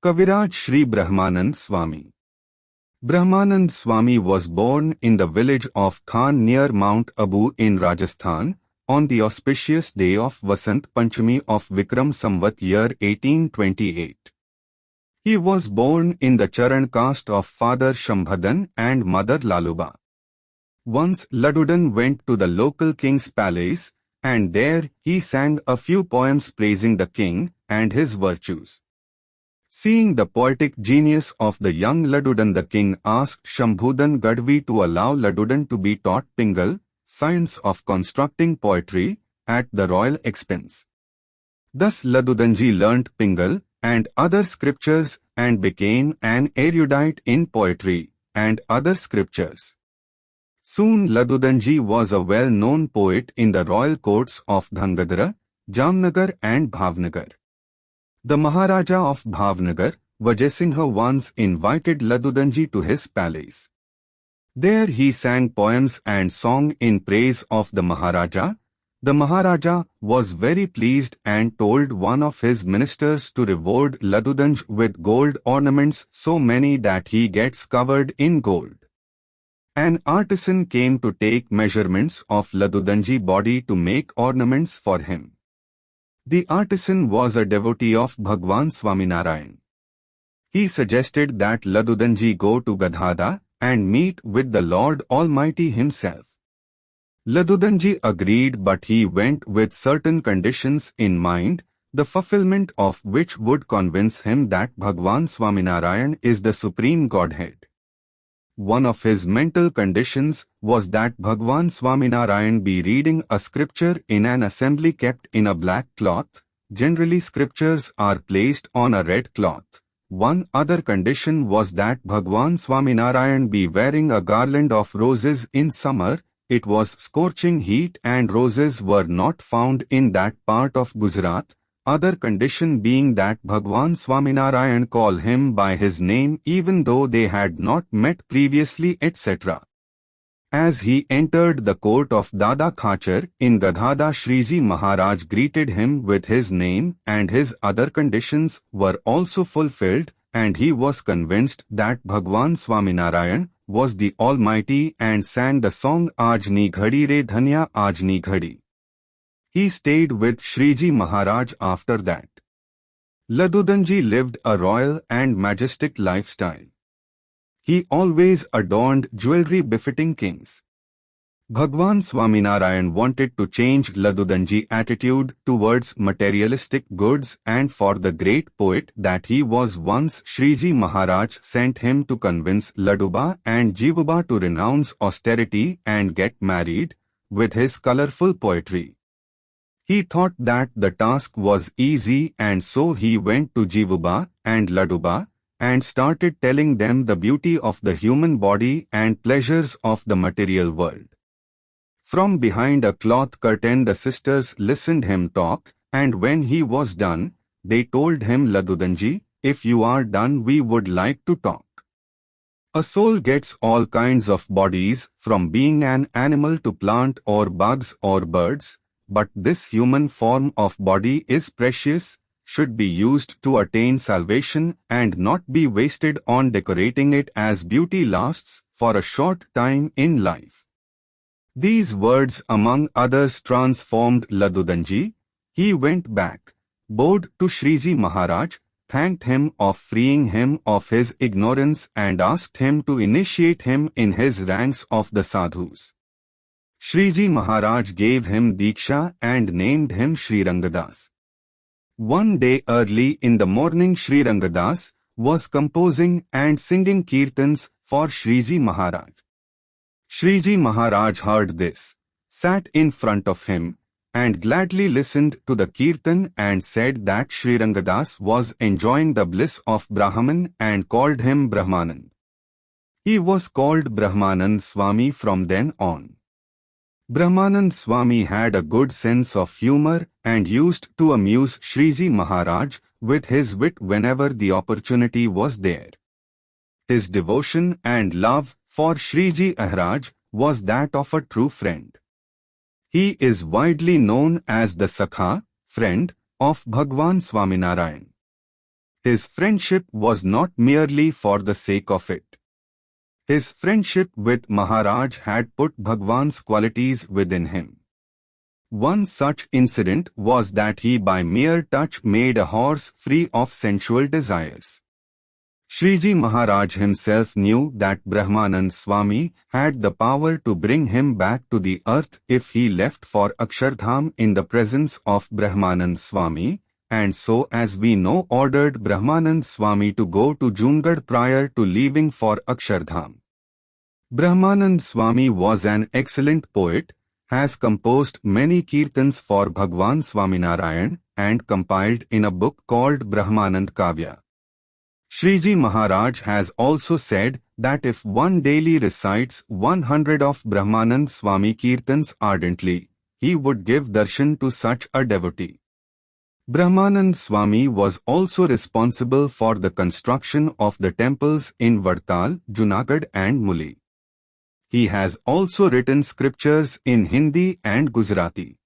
Kaviraj Shri Brahmanand Swami. Brahmanand Swami was born in the village of Khan near Mount Abu in Rajasthan, on the auspicious day of Vasant Panchami of Vikram Samvat year 1828. He was born in the Charan caste of father Shambhadan and mother Laluba. Once Ladudan went to the local king's palace, and there he sang a few poems praising the king and his virtues. Seeing the poetic genius of the young Ladudan, the king asked Shambhudan Gadvi to allow Ladudan to be taught Pingal, science of constructing poetry, at the royal expense. Thus Ladudanji learnt Pingal and other scriptures and became an erudite in poetry and other scriptures. Soon Ladudanji was a well-known poet in the royal courts of Dhangadhara, Jamnagar and Bhavnagar. The Maharaja of Bhavnagar, Vajasingha, once invited Ladudanji to his palace. There he sang poems and song in praise of the Maharaja. The Maharaja was very pleased and told one of his ministers to reward Ladudanj with gold ornaments, so many that he gets covered in gold. An artisan came to take measurements of Ladudanji's body to make ornaments for him. The artisan was a devotee of Bhagwan Swaminarayan. He suggested that Ladudanji go to Gadhada and meet with the Lord Almighty himself. Ladudanji agreed, but he went with certain conditions in mind, the fulfillment of which would convince him that Bhagwan Swaminarayan is the Supreme Godhead. One of his mental conditions was that Bhagwan Swaminarayan be reading a scripture in an assembly kept in a black cloth. Generally scriptures are placed on a red cloth. One other condition was that Bhagwan Swaminarayan be wearing a garland of roses in summer. It was scorching heat and roses were not found in that part of Gujarat. Other condition being that Bhagwan Swaminarayan call him by his name even though they had not met previously, etc. As he entered the court of Dada Khachar in Gadhada, Shriji Maharaj greeted him with his name, and his other conditions were also fulfilled, and he was convinced that Bhagwan Swaminarayan was the Almighty and sang the song Ajni Ghadi Re Dhanya Ajni Ghadi. He stayed with Shriji Maharaj after that. Ladudanji lived a royal and majestic lifestyle. He always adorned jewelry befitting kings. Bhagwan Swaminarayan wanted to change Ladudanji's attitude towards materialistic goods, and for the great poet that he was once, Shriji Maharaj sent him to convince Laduba and Jivuba to renounce austerity and get married with his colorful poetry. He thought that the task was easy, and so he went to Jivuba and Laduba and started telling them the beauty of the human body and pleasures of the material world. From behind a cloth curtain the sisters listened him talk, and when he was done, they told him, Ladudanji, if you are done we would like to talk. A soul gets all kinds of bodies, from being an animal to plant or bugs or birds, but this human form of body is precious, should be used to attain salvation and not be wasted on decorating it, as beauty lasts for a short time in life. These words among others transformed Ladudanji. He went back, bowed to Shriji Maharaj, thanked him of freeing him of his ignorance and asked him to initiate him in his ranks of the sadhus. Shriji Maharaj gave him Diksha and named him Sri Rangadas. One day early in the morning, Sri Rangadas was composing and singing kirtans for Shriji Maharaj. Shriji Maharaj heard this, sat in front of him, and gladly listened to the kirtan and said that Sri Rangadas was enjoying the bliss of Brahman and called him Brahmanand. He was called Brahmanand Swami from then on. Brahmanand Swami had a good sense of humor and used to amuse Shriji Maharaj with his wit whenever the opportunity was there. His devotion and love for Shriji Maharaj was that of a true friend. He is widely known as the Sakha, friend, of Bhagwan Swaminarayan. His friendship was not merely for the sake of it. His friendship with Maharaj had put Bhagwan's qualities within him. One such incident was that he by mere touch made a horse free of sensual desires. Shriji Maharaj himself knew that Brahmanand Swami had the power to bring him back to the earth if he left for Akshardham in the presence of Brahmanand Swami, and so as we know ordered Brahmanand Swami to go to Jungad prior to leaving for Akshardham. Brahmanand Swami was an excellent poet, has composed many kirtans for Bhagwan Swaminarayan and compiled in a book called Brahmanand Kavya. Shriji Maharaj has also said that if one daily recites 100 of Brahmanand Swami kirtans ardently, he would give darshan to such a devotee. Brahmanand Swami was also responsible for the construction of the temples in Vadtal, Junagadh and Muli. He has also written scriptures in Hindi and Gujarati.